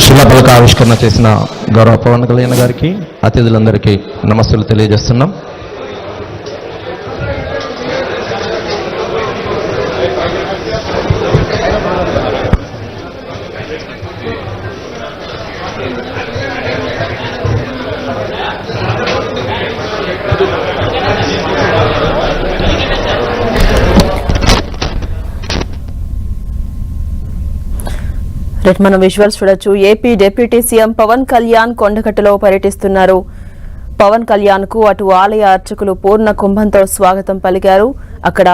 శిలాఫలక ఆవిష్కరణ చేసిన గౌరవ పవన్ కళ్యాణ్ గారికి అతిథులందరికీ నమస్సులు తెలియజేస్తున్నాం. మనం విజువల్స్ చూడొచ్చు. AP deputy CM Pawan Kalyan కొండగట్టులో పర్యటిస్తున్నారు. పవన్ కళ్యాణ్ కు అటు ఆలయ అర్చకులు పూర్ణ కుంభంతో స్వాగతం పలికారు. అక్కడ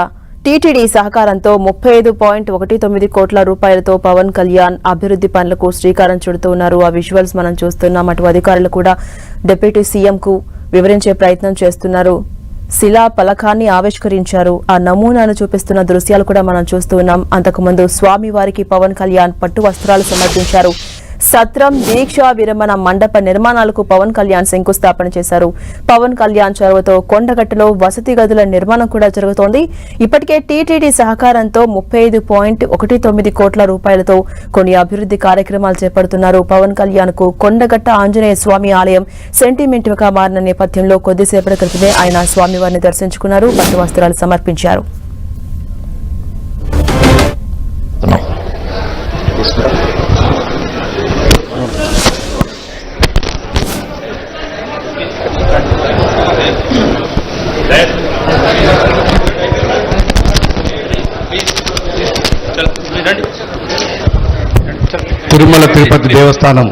టీటీడీ సహకారంతో 35.19 కోట్ల రూపాయలతో పవన్ కళ్యాణ్ అభివృద్ధి పనులకు శ్రీకారం చుడుతూ ఉన్నారు. ఆ విజువల్స్ మనం చూస్తున్నాం. అటు అధికారులు కూడా డిప్యూటీ సీఎం కు వివరించే ప్రయత్నం చేస్తున్నారు. శిలా పలకాన్ని ఆవిష్కరించారు. ఆ నమూనాను చూపిస్తున్న దృశ్యాలు కూడా మనం చూస్తున్నాం. అంతకుముందు స్వామివారికి పవన్ కళ్యాణ్ పట్టు వస్త్రాలు సమర్పించారు. సత్రం దీక్షా విరమణ మండప నిర్మాణాలకు పవన్ కళ్యాణ్ శంకుస్థాపన చేశారు. పవన్ కళ్యాణ్ చొరవతో కొండగట్టులో వసతి గదుల నిర్మాణం కూడా జరుగుతోంది. ఇప్పటికే టీటీడీ సహకారంతో 35.19 కోట్ల రూపాయలతో కొన్ని అభివృద్ధి కార్యక్రమాలు చేపడుతున్నారు. పవన్ కళ్యాణ్ కు కొండగట్ట ఆంజనేయ స్వామి ఆలయం సెంటిమెంట్ గా మారిన నేపథ్యంలో కొద్దిసేపటి క్రితమే ఆయన స్వామివారిని దర్శించుకున్నారు. పట్టు వస్త్రాలు సమర్పించారు. తిరుమల తిరుపతి దేవస్థానం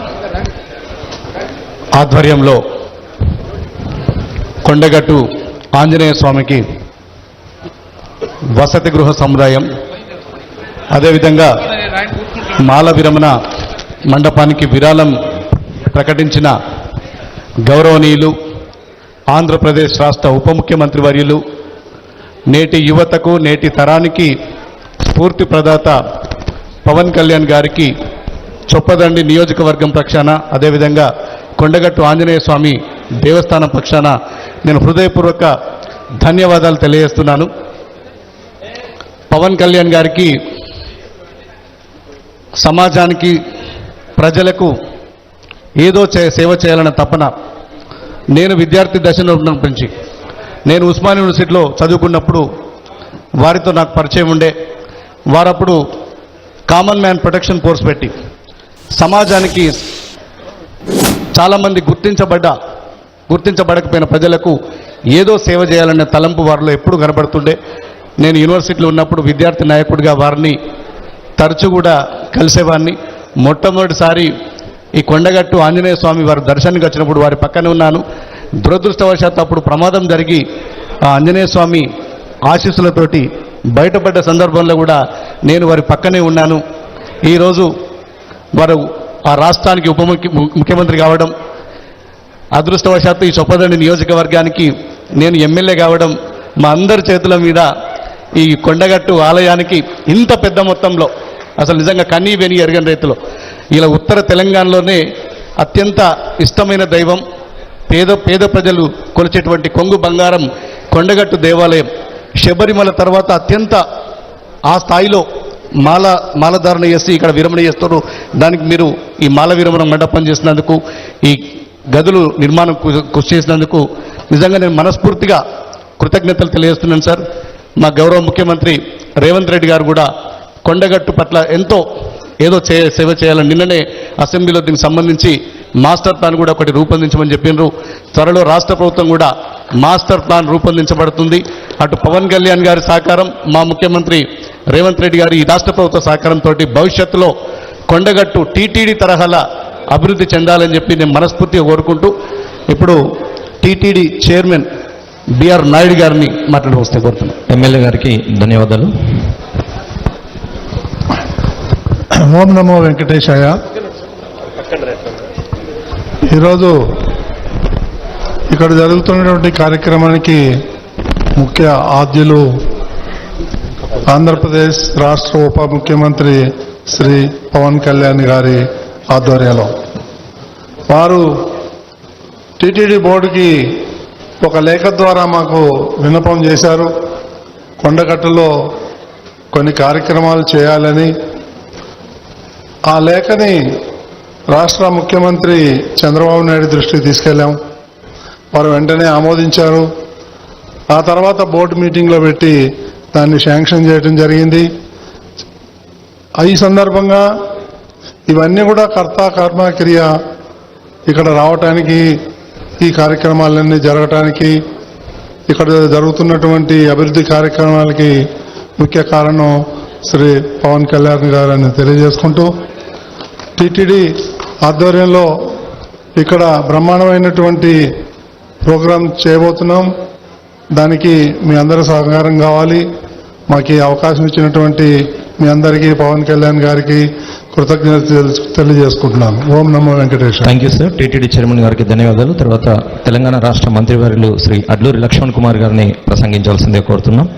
ఆధ్వర్యంలో కొండగట్టు ఆంజనేయ స్వామికి వసతి గృహ సముదాయం, అదేవిధంగా మాల విరమణ మండపానికి విరాళం ప్రకటించిన గౌరవనీయులు ఆంధ్రప్రదేశ్ రాష్ట్ర ఉప ముఖ్యమంత్రి వర్యులు, నేటి యువతకు నేటి తరానికి స్ఫూర్తి ప్రదాత పవన్ కళ్యాణ్ గారికి చొప్పదండి నియోజకవర్గం పక్షాన, అదేవిధంగా కొండగట్టు ఆంజనేయ స్వామి దేవస్థానం పక్షాన నేను హృదయపూర్వక ధన్యవాదాలు తెలియజేస్తున్నాను. పవన్ కళ్యాణ్ గారికి సమాజానికి ప్రజలకు ఏదో సేవ చేయాలన్న తపన. నేను విద్యార్థి దశలో ఉన్నప్పటి నేను ఉస్మానియా యూనివర్సిటీలో చదువుకున్నప్పుడు వారితో నాకు పరిచయం ఉండే. వారప్పుడు కామన్ మ్యాన్ ప్రొటెక్షన్ కోర్స్ పెట్టి సమాజానికి చాలామంది గుర్తించబడకపోయిన ప్రజలకు ఏదో సేవ చేయాలనే తలంపు వారిలో ఎప్పుడు కనబడుతుండే. నేను యూనివర్సిటీలో ఉన్నప్పుడు విద్యార్థి నాయకుడిగా వారిని తరచూ కూడా కలిసేవాడిని. మొట్టమొదటిసారి ఈ కొండగట్టు ఆంజనేయ స్వామి వారి దర్శనానికి వచ్చినప్పుడు వారి పక్కనే ఉన్నాను. దురదృష్టవశాత్తు అప్పుడు ప్రమాదం జరిగి ఆ ఆంజనేయ స్వామి ఆశీస్సులతోటి బయటపడ్డ సందర్భంలో కూడా నేను వారి పక్కనే ఉన్నాను. ఈరోజు వారు ఆ రాష్ట్రానికి ఉప ముఖ్యమంత్రి కావడం, అదృష్టవశాత్తు ఈ చొప్పదండి నియోజకవర్గానికి నేను ఎమ్మెల్యే కావడం, మా అందరి చేతుల మీద ఈ కొండగట్టు ఆలయానికి ఇంత పెద్ద మొత్తంలో అసలు నిజంగా కన్నీ వెని ఎరగని రైతులు ఇలా ఉత్తర తెలంగాణలోనే అత్యంత ఇష్టమైన దైవం, పేద ప్రజలు కొలిచేటువంటి కొంగు బంగారం కొండగట్టు దేవాలయం. శబరిమల తర్వాత అత్యంత ఆ స్థాయిలో మాలధారణ చేసి ఇక్కడ విరమణ చేస్తారు. దానికి మీరు ఈ మాల విరమణ మండపం చేసినందుకు, ఈ గదులు నిర్మాణం కృషి చేసినందుకు నిజంగా నేను మనస్ఫూర్తిగా కృతజ్ఞతలు తెలియజేస్తున్నాను సార్. మా గౌరవ ముఖ్యమంత్రి రేవంత్ రెడ్డి గారు కూడా కొండగట్టు పట్ల ఎంతో ఏదో సేవ చేయాలని నిన్ననే అసెంబ్లీలో దీనికి సంబంధించి మాస్టర్ ప్లాన్ కూడా ఒకటి రూపొందించమని చెప్పినారు. త్వరలో రాష్ట్ర ప్రభుత్వం కూడా మాస్టర్ ప్లాన్ రూపొందించబడుతుంది. అటు పవన్ కళ్యాణ్ గారి సహకారం, మా ముఖ్యమంత్రి రేవంత్ రెడ్డి గారి ఈ రాష్ట్ర ప్రభుత్వ సహకారంతో భవిష్యత్తులో కొండగట్టు టీటీడీ తరహాల అభివృద్ధి చెందాలని చెప్పి నేను మనస్ఫూర్తిగా కోరుకుంటూ ఇప్పుడు టీటీడీ చైర్మన్ బిఆర్ నాయుడు గారిని మాట్లాడవస్తే కోరుతున్నాను. ఎమ్మెల్యే గారికి ధన్యవాదాలు. ఓం నమో వెంకటేశాయ. ఈరోజు ఇక్కడ జరుగుతున్నటువంటి కార్యక్రమానికి ముఖ్య ఆద్యులు ఆంధ్రప్రదేశ్ రాష్ట్ర ఉప ముఖ్యమంత్రి శ్రీ పవన్ కళ్యాణ్ గారి ఆధ్వర్యంలో వారు టీటీడీ బోర్డుకి ఒక లేఖ ద్వారా మాకు విన్నపం చేశారు. కొండగట్టులో కొన్ని కార్యక్రమాలు చేయాలని. ఆ లేఖని రాష్ట్ర ముఖ్యమంత్రి చంద్రబాబు నాయుడు దృష్టికి తీసుకెళ్ళాం. వారు వెంటనే ఆమోదించారు. ఆ తర్వాత బోర్డు మీటింగ్లో పెట్టి దాన్ని శాంక్షన్ చేయడం జరిగింది. ఈ సందర్భంగా ఇవన్నీ కూడా కర్త కర్మ క్రియ ఇక్కడ రావటానికి, ఈ కార్యక్రమాలన్నీ జరగటానికి, ఇక్కడ జరుగుతున్నటువంటి అభివృద్ధి కార్యక్రమాలకి ముఖ్య కారణం శ్రీ పవన్ కళ్యాణ్ గారని తెలియజేసుకుంటూ, టీటీడీ ఆధ్వర్యంలో ఇక్కడ బ్రహ్మాండమైనటువంటి ప్రోగ్రాం చేయబోతున్నాం. దానికి మీ అందరి సహకారం కావాలి. మాకు ఈ అవకాశం ఇచ్చినటువంటి మీ అందరికీ, పవన్ కళ్యాణ్ గారికి కృతజ్ఞతలు తెలియజేసుకుంటున్నాను. ఓం నమో Venkateswara. Thank you sir. TTD chairman గారికి ధన్యవాదాలు. తర్వాత తెలంగాణ రాష్ట్ర మంత్రివర్యులు శ్రీ అడ్లూరి లక్ష్మణ్ కుమార్ గారిని ప్రసంగించాల్సిందే కోరుతున్నాం.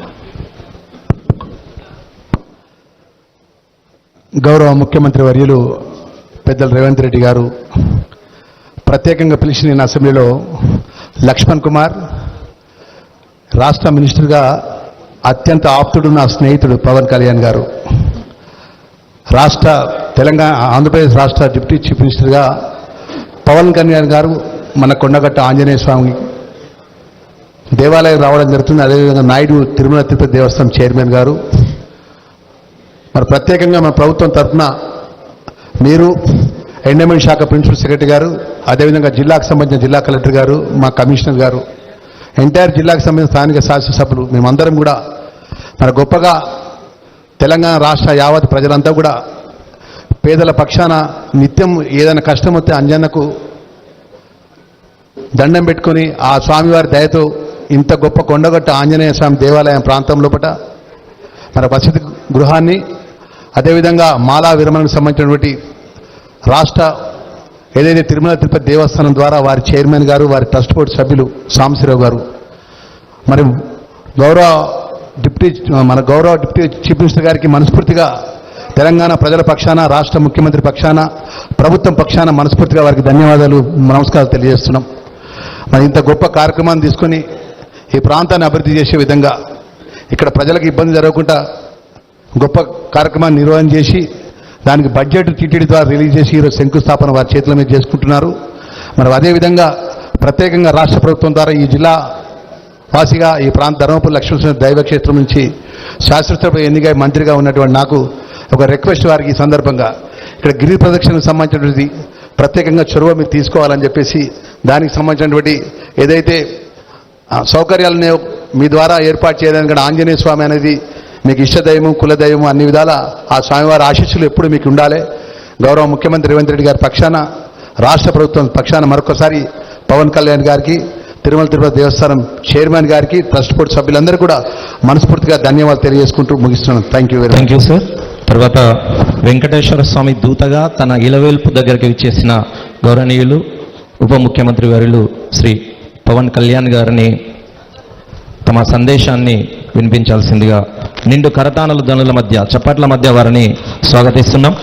గౌరవ ముఖ్యమంత్రి వర్యులు పెద్దలు రేవంత్ రెడ్డి గారు ప్రత్యేకంగా పిలిచి నేను అసెంబ్లీలో లక్ష్మణ్ కుమార్, రాష్ట్ర మినిస్టర్గా అత్యంత ఆప్తుడు నా స్నేహితుడు పవన్ కళ్యాణ్ గారు, ఆంధ్రప్రదేశ్ రాష్ట్ర డిప్యూటీ చీఫ్ మినిస్టర్గా పవన్ కళ్యాణ్ గారు మన కొండగట్ట ఆంజనేయ స్వామి దేవాలయం రావడం జరుగుతుంది. అదేవిధంగా నాయుడు తిరుమల తిరుపతి దేవస్థానం చైర్మన్ గారు, మరి ప్రత్యేకంగా మన ప్రభుత్వం తరఫున మీరు ఎండోమెంట్ శాఖ ప్రిన్సిపల్ సెక్రటరీ గారు, అదేవిధంగా జిల్లాకు సంబంధించిన జిల్లా కలెక్టర్ గారు, మా కమిషనర్ గారు, ఎంటైర్ జిల్లాకు సంబంధించిన స్థానిక శాసనసభ్యులు, మేమందరం కూడా మన గొప్పగా తెలంగాణ రాష్ట్ర యావత్ ప్రజలంతా కూడా పేదల పక్షాన నిత్యం ఏదైనా కష్టం వస్తే అంజన్నకు దండం పెట్టుకుని ఆ స్వామివారి దయతో ఇంత గొప్ప కొండగట్ట ఆంజనేయ స్వామి దేవాలయం ప్రాంతం లోపల మన వసతి గృహాన్ని, అదేవిధంగా మాలా విరమణకు సంబంధించినటువంటి రాష్ట్ర ఏదైతే తిరుమల తిరుపతి దేవస్థానం ద్వారా వారి చైర్మన్ గారు, వారి ట్రస్ట్ బోర్డు సభ్యులు సాంబశివరావు గారు, మరి గౌరవ డిప్యూటీ చీఫ్ మినిస్టర్ గారికి మనస్ఫూర్తిగా తెలంగాణ ప్రజల పక్షాన, రాష్ట్ర ముఖ్యమంత్రి పక్షాన, ప్రభుత్వం పక్షాన మనస్ఫూర్తిగా వారికి ధన్యవాదాలు, నమస్కారాలు తెలియజేస్తున్నాం. మరి ఇంత గొప్ప కార్యక్రమాన్ని తీసుకొని ఈ ప్రాంతాన్ని అభివృద్ధి చేసే విధంగా, ఇక్కడ ప్రజలకు ఇబ్బంది జరగకుండా గొప్ప కార్యక్రమాన్ని నిర్వహణ చేసి దానికి బడ్జెట్ టీటీడీ ద్వారా రిలీజ్ చేసి ఈరోజు శంకుస్థాపన వారి చేతుల మీద చేసుకుంటున్నారు. మరి అదేవిధంగా ప్రత్యేకంగా రాష్ట్ర ప్రభుత్వం ద్వారా ఈ జిల్లా వాసిగా ఈ ప్రాంత ధర్మపురి లక్ష్మీనరసింహ దైవక్షేత్రం నుంచి శాస్త్రసభ ఎన్నికై మంత్రిగా ఉన్నటువంటి నాకు ఒక రిక్వెస్ట్ వారికి ఈ సందర్భంగా ఇక్కడ గిరి ప్రదక్షిణకు సంబంధించినటువంటి ప్రత్యేకంగా చొరవ మీరు తీసుకోవాలని చెప్పేసి, దానికి సంబంధించినటువంటి ఏదైతే సౌకర్యాలనే మీ ద్వారా ఏర్పాటు చేయడానికి కూడా ఆంజనేయ స్వామి అనేది మీకు ఇష్టదైవం, కులదైవం, అన్ని విధాల ఆ స్వామివారి ఆశీస్సులు ఎప్పుడు మీకు ఉండాలి. గౌరవ ముఖ్యమంత్రి రేవంత్ రెడ్డి గారి పక్షాన, రాష్ట్ర ప్రభుత్వం పక్షాన మరొకసారి పవన్ కళ్యాణ్ గారికి, తిరుమల తిరుపతి దేవస్థానం చైర్మన్ గారికి, ట్రస్ట్ బోర్డు సభ్యులందరూ కూడా మనస్ఫూర్తిగా ధన్యవాదాలు తెలియజేసుకుంటూ ముగిస్తున్నాను. Thank you very much. Thank you sir. తర్వాత వెంకటేశ్వర స్వామి దూతగా తన ఇలవేల్పు దగ్గరికి విచ్చేసిన గౌరవనీయులు ఉప ముఖ్యమంత్రి వర్యులు శ్రీ పవన్ కళ్యాణ్ గారిని తమ సందేశాన్ని వినిపించాల్సిందిగా నిండు కరతానల ధ్వనుల మధ్య, చప్పట్ల మధ్య వారిని స్వాగతిస్తున్నాం.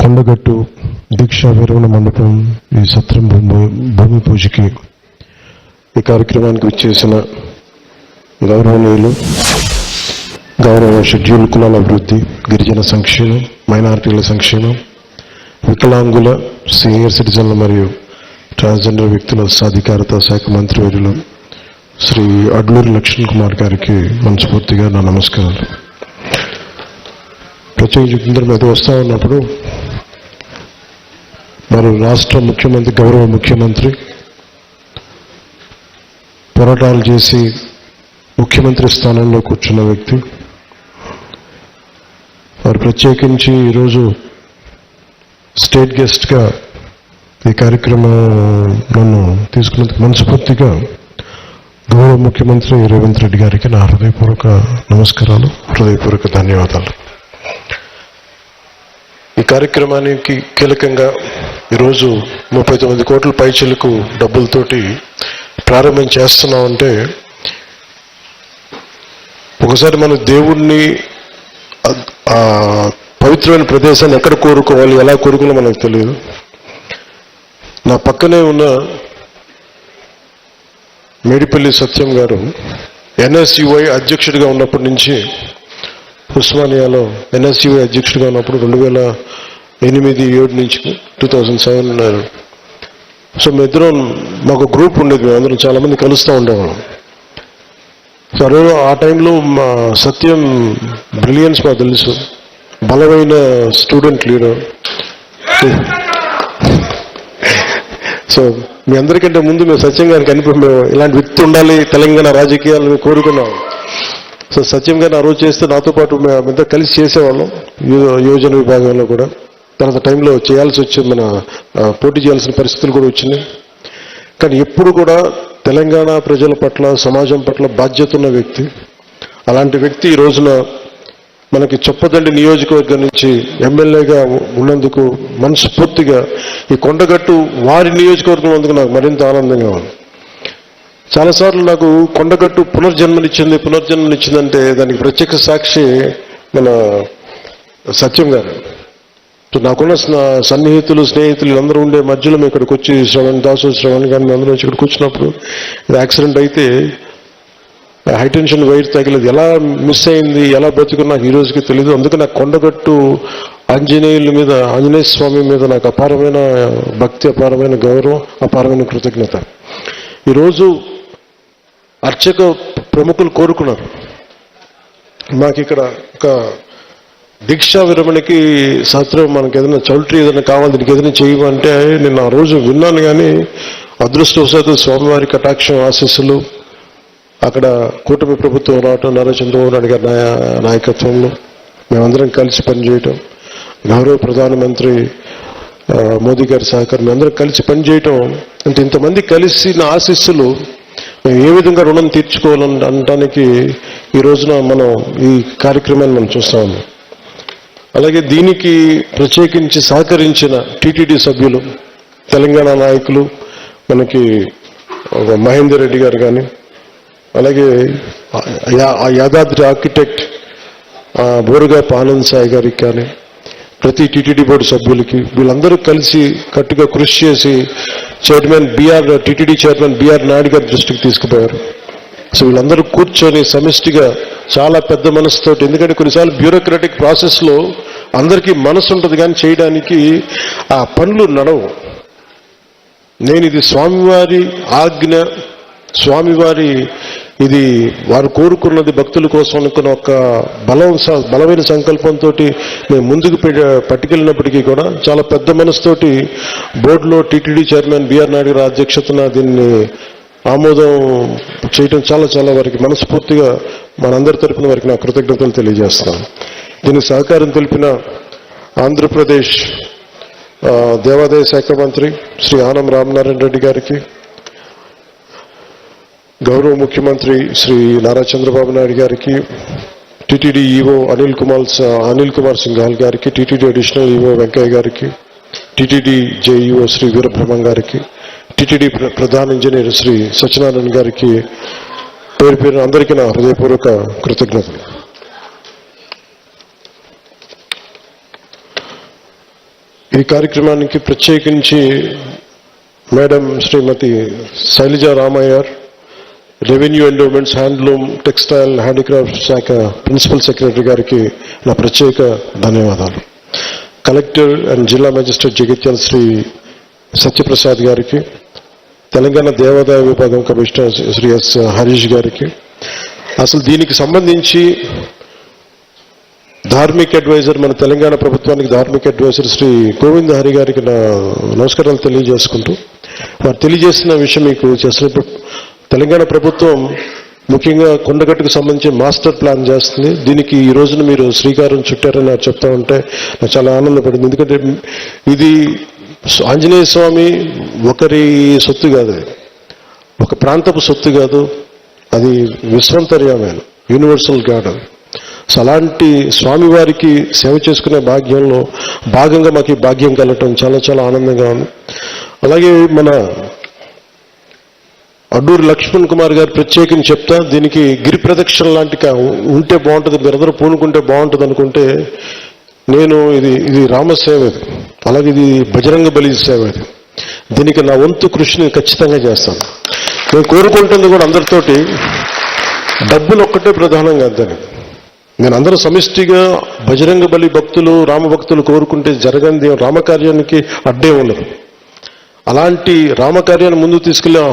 కొండగట్టు దీక్షా విరమణ మండపం ఈ సత్రం భూమి పూజకి ఈ కార్యక్రమానికి విచ్చేసిన గౌరవనీయులు, గౌరవ షెడ్యూల్ కులాల అభివృద్ధి, గిరిజన సంక్షేమం, మైనారిటీల సంక్షేమం, వికలాంగుల, సీనియర్ సిటిజన్ల మరియు ట్రాన్స్జెండర్ వ్యక్తుల సాధికారత శాఖ మంత్రివర్యులు శ్రీ అడ్లూరి లక్ష్మణ్ కుమార్ గారికి మనస్ఫూర్తిగా నా నమస్కారాలు. ప్రత్యేక మీద వస్తూ ఉన్నప్పుడు మరి రాష్ట్ర ముఖ్యమంత్రి, గౌరవ ముఖ్యమంత్రి పోరాటాలు చేసి ముఖ్యమంత్రి స్థానంలో కూర్చున్న వ్యక్తి, వారు ప్రత్యేకించి ఈరోజు స్టేట్ గెస్ట్గా ఈ కార్యక్రమం నన్ను తీసుకున్నందుకు మనస్ఫూర్తిగా గౌరవ ముఖ్యమంత్రి రేవంత్ రెడ్డి గారికి నా హృదయపూర్వక నమస్కారాలు, హృదయపూర్వక ధన్యవాదాలు. ఈ కార్యక్రమానికి కీలకంగా ఈరోజు 39 కోట్ల పైచిలకు డబ్బులతోటి ప్రారంభం చేస్తున్నామంటే ఒకసారి మన దేవుణ్ణి పవిత్రమైన ప్రదేశాన్ని ఎక్కడ కోరుకోవాలి, ఎలా కోరుకోవాలో మనకు తెలియదు. నా పక్కనే ఉన్న మేడిపల్లి సత్యం గారు ఎన్ఎస్యుఐ అధ్యక్షుడిగా ఉన్నప్పటి నుంచి, ఉస్మానియాలో ఎన్ఎస్యుఐ అధ్యక్షుడిగా ఉన్నప్పుడు 2008-7 నుంచి 2007. సో మేమిద్దరం, మాకు గ్రూప్ ఉండేది, మేమందరం చాలామంది కలుస్తూ ఉండేవాళ్ళం. సో ఆ టైంలో మా సత్యం బ్రిలియన్స్ మాకు తెలుసు, బలమైన స్టూడెంట్ లీడర్. సో మీ అందరికంటే ముందు మేము సత్యం గారికి మేము ఇలాంటి వ్యక్తి ఉండాలి తెలంగాణ రాజకీయాలను కోరుకున్నాం. సో సత్యం గారిని ఆ రోజు చేస్తే నాతో పాటు మేమంతా కలిసి చేసేవాళ్ళం యువజన విభాగంలో కూడా. తర్వాత టైంలో చేయాల్సి వచ్చింది, మన పోటీ చేయాల్సిన పరిస్థితులు కూడా వచ్చినాయి. కానీ ఎప్పుడు కూడా తెలంగాణ ప్రజల పట్ల, సమాజం పట్ల బాధ్యత ఉన్న వ్యక్తి. అలాంటి వ్యక్తి ఈ రోజున మనకి చొప్పదండి నియోజకవర్గం నుంచి ఎమ్మెల్యేగా ఉన్నందుకు మనస్ఫూర్తిగా ఈ కొండగట్టు వారి నియోజకవర్గం అందుకు నాకు మరింత ఆనందంగా ఉంది. చాలాసార్లు నాకు కొండగట్టు పునర్జన్మనిచ్చిందంటే దానికి ప్రత్యక్ష సాక్షి మన సత్యం గారు. నాకున్న సన్నిహితులు, స్నేహితులు అందరూ ఉండే మధ్యలో మేము ఇక్కడికి వచ్చి శ్రవణ్ కానీ అందరూ వచ్చి ఇక్కడికి వచ్చినప్పుడు ఇది యాక్సిడెంట్ అయితే హైటెన్షన్ వైర్ తగిలేదు, ఎలా మిస్ అయింది, ఎలా బతుకుని నాకు ఈ రోజుకి తెలియదు. అందుకే నాకు కొండగట్టు ఆంజనేయ స్వామి మీద నాకు అపారమైన భక్తి, అపారమైన గౌరవం, అపారమైన కృతజ్ఞత. ఈరోజు అర్చక ప్రముఖులు కోరుకున్నారు, మాకు ఇక్కడ ఒక దీక్షా విరమణకి శాస్త్రం మనకి ఏదైనా చౌల్ట్రీ ఏదైనా కావాలి, దీనికి ఏదైనా చేయమంటే నేను ఆ రోజు విన్నాను. కానీ అదృష్టవశాత్తు స్వామివారి కటాక్షం, ఆశీస్సులు, అక్కడ కూటమి ప్రభుత్వం రావటం, నారా చంద్రబాబు నాయుడు గారి నాయకత్వంలో మేమందరం కలిసి పనిచేయటం, గౌరవ ప్రధానమంత్రి మోదీ గారి సహకారం, మేమందరం కలిసి పనిచేయటం అంటే ఇంతమంది కలిసి నా ఆశీస్సులు మేము ఏ విధంగా రుణం తీర్చుకోవాలని అనడానికి ఈ రోజున మనం ఈ కార్యక్రమాన్ని మనం చూస్తాము. అలాగే దీనికి ప్రత్యేకించి సహకరించిన టీటీడీ సభ్యులు, తెలంగాణ నాయకులు, మనకి మహేందర్ రెడ్డి గారు కానీ, అలాగే యాదాద్రి ఆర్కిటెక్ట్ బోరుగాపు ఆనంద్ సాయి గారికి కానీ, ప్రతి టీటీడీ బోర్డు సభ్యులకి, వీళ్ళందరూ కలిసి కట్టుగా కృషి చేసి టీటీడీ చైర్మన్ బిఆర్ నాయుడు గారి దృష్టికి తీసుకుపోయారు. సో వీళ్ళందరూ కూర్చొని సమిష్టిగా చాలా పెద్ద మనసుతోటి, ఎందుకంటే కొన్నిసార్లు బ్యూరోక్రాటిక్ ప్రాసెస్లో అందరికీ మనసు ఉంటుంది కానీ చేయడానికి ఆ పనులు నడవు. నేను ఇది స్వామివారి ఆజ్ఞ, స్వామివారి ఇది వారు కోరుకున్నది భక్తుల కోసం అనుకున్న ఒక బలమైన సంకల్పంతో మేము ముందుకు పట్టుకెళ్ళినప్పటికీ కూడా చాలా పెద్ద మనసుతోటి బోర్డులో టీటీడీ చైర్మన్ బిఆర్ నాయుడు గారి అధ్యక్షతన దీన్ని ఆమోదం చేయటం చాలా వారికి మనస్ఫూర్తిగా మనందరి తరపున వారికి నా కృతజ్ఞతలు తెలియజేస్తాను. దీనికి సహకారం తెలిపిన ఆంధ్రప్రదేశ్ దేవాదాయ శాఖ మంత్రి శ్రీ ఆనం రామనారాయణ రెడ్డి గారికి, గౌరవ ముఖ్యమంత్రి శ్రీ నారా చంద్రబాబు నాయుడు గారికి, టీటీడీ ఈవో అనిల్ కుమార్ సింఘాల్ గారికి, టీటీడీ అడిషనల్ ఈవో వెంకయ్య గారికి, టీటీడీ జేఈఓ శ్రీ వీరబ్రహ్మం గారికి, టీటీడీ ప్రధాన ఇంజనీర్ శ్రీ సత్యనారాయణ గారికి పేరు అందరికీ నా హృదయపూర్వక కృతజ్ఞతలు. ఈ కార్యక్రమానికి ప్రత్యేకించి madam Shrimati Sailaja Ramaiah, revenue endowments, handloom, textile, handicraft శాఖ ప్రిన్సిపల్ సెక్రటరీ గారికి నా ప్రత్యేక ధన్యవాదాలు. కలెక్టర్ అండ్ జిల్లా మేజిస్ట్రేట్ జగిత్యాల శ్రీ సత్యప్రసాద్ గారికి, తెలంగాణ దేవాదాయ విభాగం కమిషనర్ శ్రీ ఎస్ హరీష్ గారికి, అసలు దీనికి సంబంధించి ధార్మిక అడ్వైజర్, మన తెలంగాణ ప్రభుత్వానికి ధార్మిక అడ్వైజర్ శ్రీ గోవింద హరి గారికి నా నమస్కారాలు తెలియజేసుకుంటూ, వారు తెలియజేసిన విషయం మీకు చేసినప్పుడు తెలంగాణ ప్రభుత్వం ముఖ్యంగా కొండగట్టుకు సంబంధించి మాస్టర్ ప్లాన్ చేస్తుంది. దీనికి ఈ రోజున మీరు శ్రీకారం చుట్టారని నాకు చెప్తా ఉంటే నాకు చాలా ఆనందపడింది. ఎందుకంటే ఇది ఆంజనేయ స్వామి ఒకరి సొత్తు కాదు, ఒక ప్రాంతపు సొత్తు కాదు, అది విశ్వంతర్యామైన యూనివర్సల్ గాడ్. సో అలాంటి స్వామివారికి సేవ చేసుకునే భాగ్యంలో భాగంగా మాకు ఈ భాగ్యం కలగటం చాలా ఆనందంగా ఉంది. అలాగే మన అడ్డూరి లక్ష్మణ్ కుమార్ గారు ప్రత్యేకించి చెప్తా, దీనికి గిరి ప్రదక్షిణ లాంటి ఉంటే బాగుంటుంది, మీరందరూ పూనుకుంటే బాగుంటుంది అనుకుంటే, నేను ఇది రామసేవ, ఇది అలాగే ఇది బజరంగ బలి సేవ, ఇది దీనికి నా వంతు కృషిని ఖచ్చితంగా చేస్తాను. నేను కోరుకుంటుంది కూడా అందరితోటి డబ్బులు ఒక్కటే ప్రధానంగా అంతని. నేను అందరూ సమిష్టిగా బజరంగ బలి భక్తులు రామ భక్తులు కోరుకుంటే జరగంది రామకార్యానికి అడ్డే ఉండదు. అలాంటి రామకార్యాన్ని ముందుకు తీసుకెళ్లే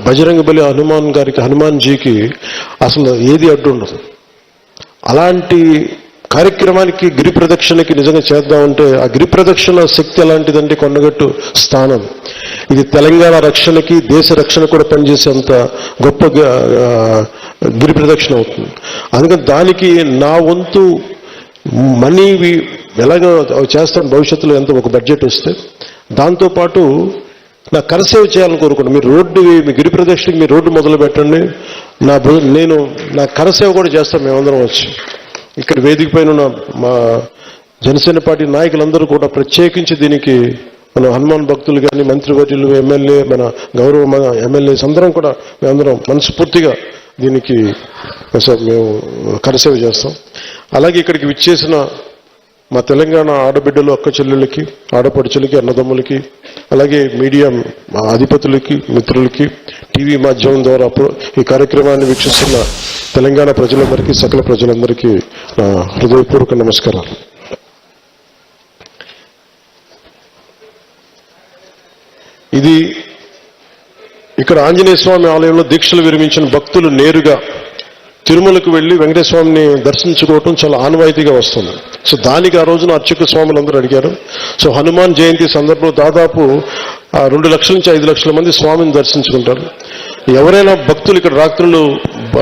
బజరంగ బలి హనుమాన్జీకి అసలు ఏది అడ్డు ఉండదు. అలాంటి కార్యక్రమానికి గిరి ప్రదక్షిణకి నిజంగా చేద్దామంటే ఆ గిరి ప్రదక్షిణ శక్తి ఎలాంటిదంటే కొండగట్టు స్థానం ఇది తెలంగాణ రక్షణకి దేశ రక్షణ కూడా పనిచేసేంత గొప్ప గిరి ప్రదక్షిణ అవుతుంది. అందుకని దానికి నా వంతు మనీ ఎలాగో చేస్తాను భవిష్యత్తులో ఎంత ఒక బడ్జెట్ వస్తే, దాంతోపాటు నా కరసేవ చేయాలని కోరుకుంటాను. మీరు మీ గిరి ప్రదక్షిణకి మీరు రోడ్డు మొదలు పెట్టండి, నేను నా కరసేవ కూడా చేస్తాను. మేమందరం వచ్చి ఇక్కడ వేదిక పైన ఉన్న మా జనసేన పార్టీ నాయకులందరూ కూడా ప్రత్యేకించి దీనికి మన హనుమాన్ భక్తులు కానీ మంత్రివర్యులు ఎమ్మెల్యే మన గౌరవ ఎమ్మెల్యేస్ అందరం కూడా మేమందరం మనస్ఫూర్తిగా దీనికి మేము కరసేవ చేస్తాం. అలాగే ఇక్కడికి విచ్చేసిన మా తెలంగాణ ఆడబిడ్డలు అక్క చెల్లెళ్ళకి ఆడపడుచులకి అన్నదమ్ములకి అలాగే మీడియా అధిపతులకి మిత్రులకి టీవీ మాధ్యమం ద్వారా ఈ కార్యక్రమాన్ని వీక్షిస్తున్న తెలంగాణ ప్రజలందరికీ సకల ప్రజలందరికీ హృదయపూర్వక నమస్కారాలు. ఇది ఇక్కడ ఆంజనేయ స్వామి ఆలయంలో దీక్షలు విరమించిన భక్తులు నేరుగా తిరుమలకు వెళ్లి వెంకటేశ్వర స్వామిని దర్శించుకోవటం చాలా ఆనవాయితీగా వస్తుంది. సో దానికి ఆ రోజున అర్చక స్వాములు అందరూ అడిగారు. సో హనుమాన్ జయంతి సందర్భంలో దాదాపు 2 లక్షల నుంచి 5 లక్షల మంది స్వామిని దర్శించుకుంటారు. ఎవరైనా భక్తులు ఇక్కడ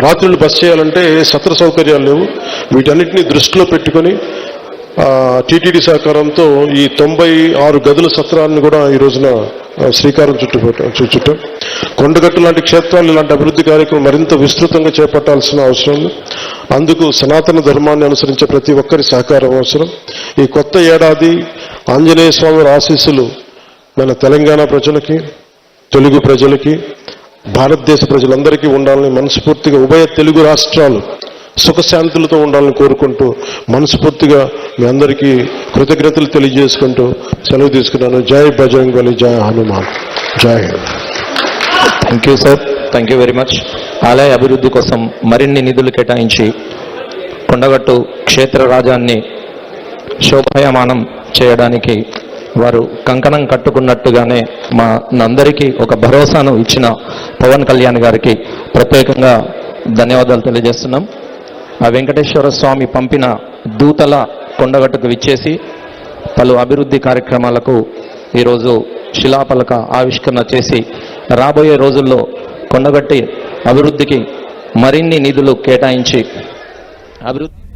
రాత్రులు బస చేయాలంటే సత్ర సౌకర్యాలు లేవు. వీటన్నిటిని దృష్టిలో పెట్టుకొని టీటీడీ సహకారంతో ఈ 96 గదుల సత్రాన్ని కూడా ఈ రోజున శ్రీకారం చుట్టాం. కొండగట్టు లాంటి క్షేత్రాలు ఇలాంటి అభివృద్ధి కార్యక్రమం మరింత విస్తృతంగా చేపట్టాల్సిన అవసరం ఉంది. అందుకు సనాతన ధర్మాన్ని అనుసరించే ప్రతి ఒక్కరి సహకారం అవసరం. ఈ కొత్త ఏడాది ఆంజనేయ స్వామి ఆశీస్సులు మన తెలంగాణ ప్రజలకి, తెలుగు ప్రజలకి, భారతదేశ ప్రజలందరికీ ఉండాలని మనస్ఫూర్తిగా ఉభయ తెలుగు రాష్ట్రాలు సుఖశాంతులతో ఉండాలని కోరుకుంటూ మనస్ఫూర్తిగా మీ అందరికీ కృతజ్ఞతలు తెలియజేసుకుంటూ సెలవు తీసుకున్నాను. జై బజరంగ్ బలి, జై హనుమాన్, జై Hind. Thank you sir, thank you very much. ఆలయ అభివృద్ధి కోసం మరిన్ని నిధులు కేటాయించి కొండగట్టు క్షేత్ర రాజాన్ని శోభాయమానం చేయడానికి వారు కంకణం కట్టుకున్నట్టుగానే మా అందరికీ ఒక భరోసాను ఇచ్చిన పవన్ కళ్యాణ్ గారికి ప్రత్యేకంగా ధన్యవాదాలు తెలియజేస్తున్నాం. ఆ వెంకటేశ్వర స్వామి పంపిన దూతల కొండగట్టుకు విచ్చేసి పలు అభివృద్ధి కార్యక్రమాలకు ఈరోజు శిలాఫలక ఆవిష్కరణ చేసి రాబోయే రోజుల్లో కొండగట్టి అభివృద్ధికి మరిన్ని నిధులు కేటాయించి అభివృద్ధి